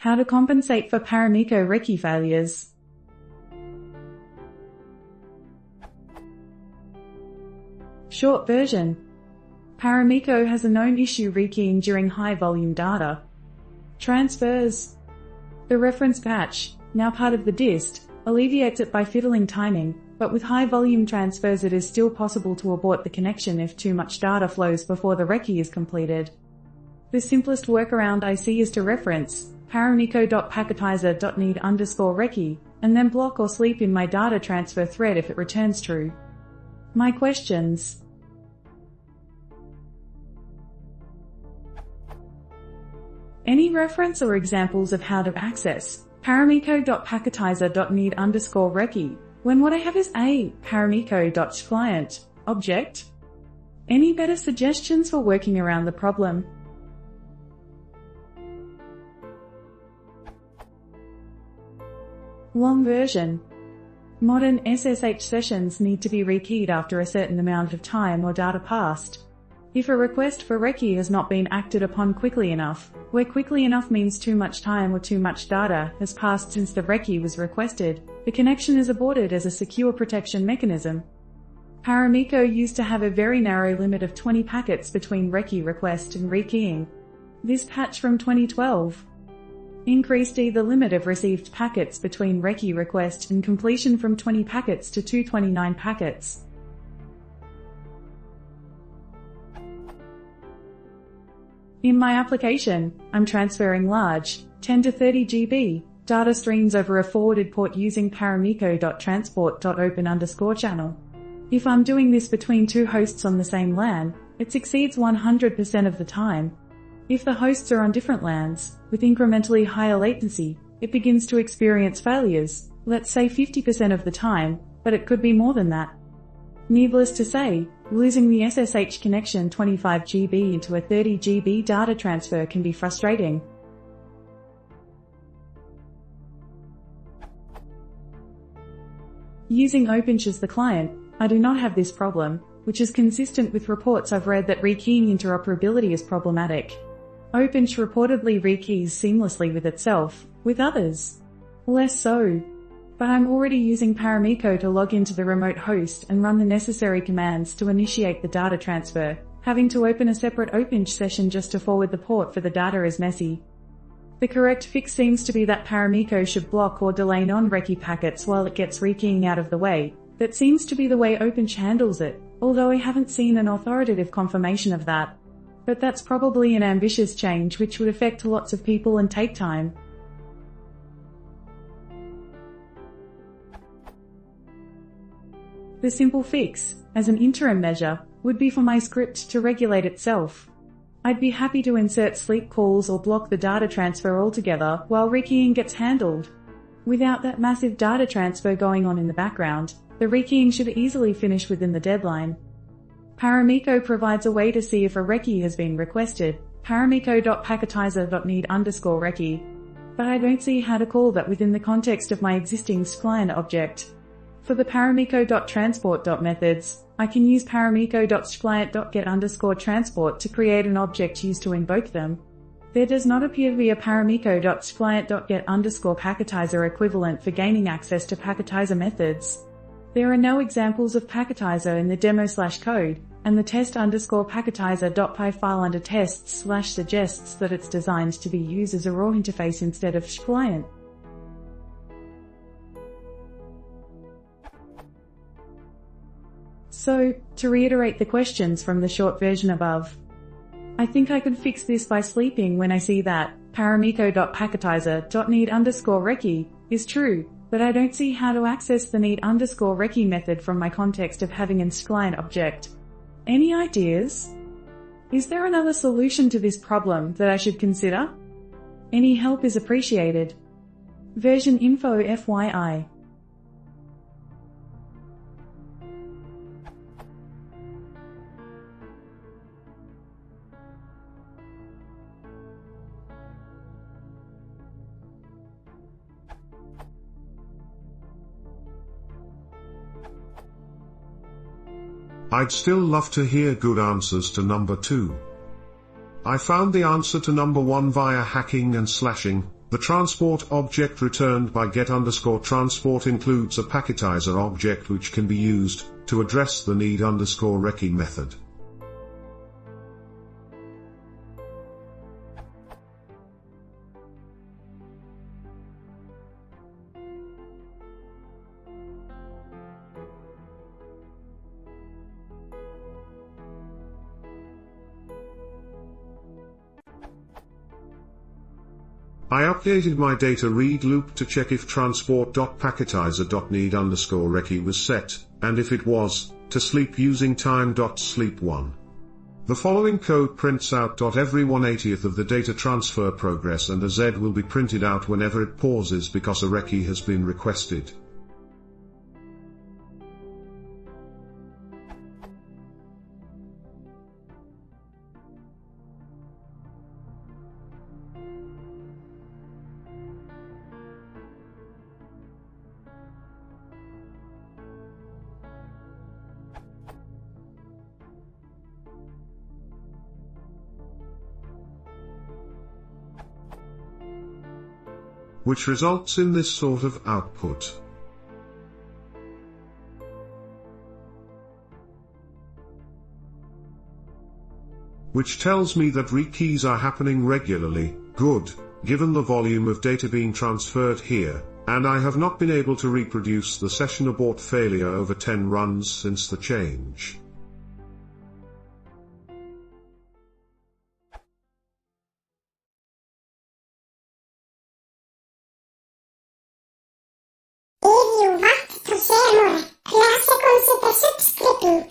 How to compensate for Paramiko rekey failures. Short version. Paramiko has a known issue rekeying during high-volume data transfers. The reference patch, now part of the dist, alleviates it by fiddling timing, but with high-volume transfers it is still possible to abort the connection if too much data flows before the rekey is completed. The simplest workaround I see is to reference paramiko.packetizer.need_rekey, and then block or sleep in my data transfer thread if it returns true. My questions. Any reference or examples of how to access paramiko.packetizer.need_rekey when what I have is a paramiko.client object? Any better suggestions for working around the problem? Long version. Modern SSH sessions need to be rekeyed after a certain amount of time or data passed. If a request for rekey has not been acted upon quickly enough, where quickly enough means too much time or too much data has passed since the rekey was requested, the connection is aborted as a secure protection mechanism. Paramiko used to have a very narrow limit of 20 packets between rekey request and rekeying. This patch from 2012 increased the limit of received packets between rekey request and completion from 20 packets to 229 packets. In my application, I'm transferring large, 10 to 30 GB, data streams over a forwarded port using paramiko.transport.open_channel. If I'm doing this between two hosts on the same LAN, it succeeds 100% of the time. If the hosts are on different LANs, with incrementally higher latency, it begins to experience failures, let's say 50% of the time, but it could be more than that. Needless to say, losing the SSH connection 25 GB into a 30 GB data transfer can be frustrating. Using OpenSH as the client, I do not have this problem, which is consistent with reports I've read that rekeying interoperability is problematic. OpenSH reportedly rekeys seamlessly with itself, with others less so. But I'm already using Paramiko to log into the remote host and run the necessary commands to initiate the data transfer. Having to open a separate OpenSH session just to forward the port for the data is messy. The correct fix seems to be that Paramiko should block or delay non-rekey packets while it gets rekeying out of the way. That seems to be the way OpenSH handles it, although I haven't seen an authoritative confirmation of that. But that's probably an ambitious change which would affect lots of people and take time. The simple fix, as an interim measure, would be for my script to regulate itself. I'd be happy to insert sleep calls or block the data transfer altogether while rekeying gets handled. Without that massive data transfer going on in the background, the rekeying should easily finish within the deadline. Paramiko provides a way to see if a rekey has been requested, paramiko.packetizer.need_rekey. But I don't see how to call that within the context of my existing client object. For the paramiko.transport.methods, I can use paramiko.client.get_transport to create an object used to invoke them. There does not appear to be a paramiko.client.get_packetizer equivalent for gaining access to packetizer methods. There are no examples of packetizer in the demo/code, and the test_packetizer.py file under tests/suggests that it's designed to be used as a raw interface instead of client. So, to reiterate the questions from the short version above, I think I could fix this by sleeping when I see that paramiko.packetizer.need_rekey is true, but I don't see how to access the need_rekey method from my context of having an client object. Any ideas? Is there another solution to this problem that I should consider? Any help is appreciated. Version info FYI. I'd still love to hear good answers to number 2. I found the answer to number 1 via hacking and slashing, The transport object returned by get_transport includes a packetizer object which can be used to address the need_rekey method. I updated my data read loop to check if transport.packetizer.need_rekey was set, and if it was, to sleep using time.sleep1. The following code prints out every 1/80th of the data transfer progress, and a Z will be printed out whenever it pauses because a rekey has been requested. Which results in this sort of output. Which tells me that rekeys are happening regularly. Good, given the volume of data being transferred here, and I have not been able to reproduce the session abort failure over 10 runs since the change. If you want to share more, classic consider subscribing.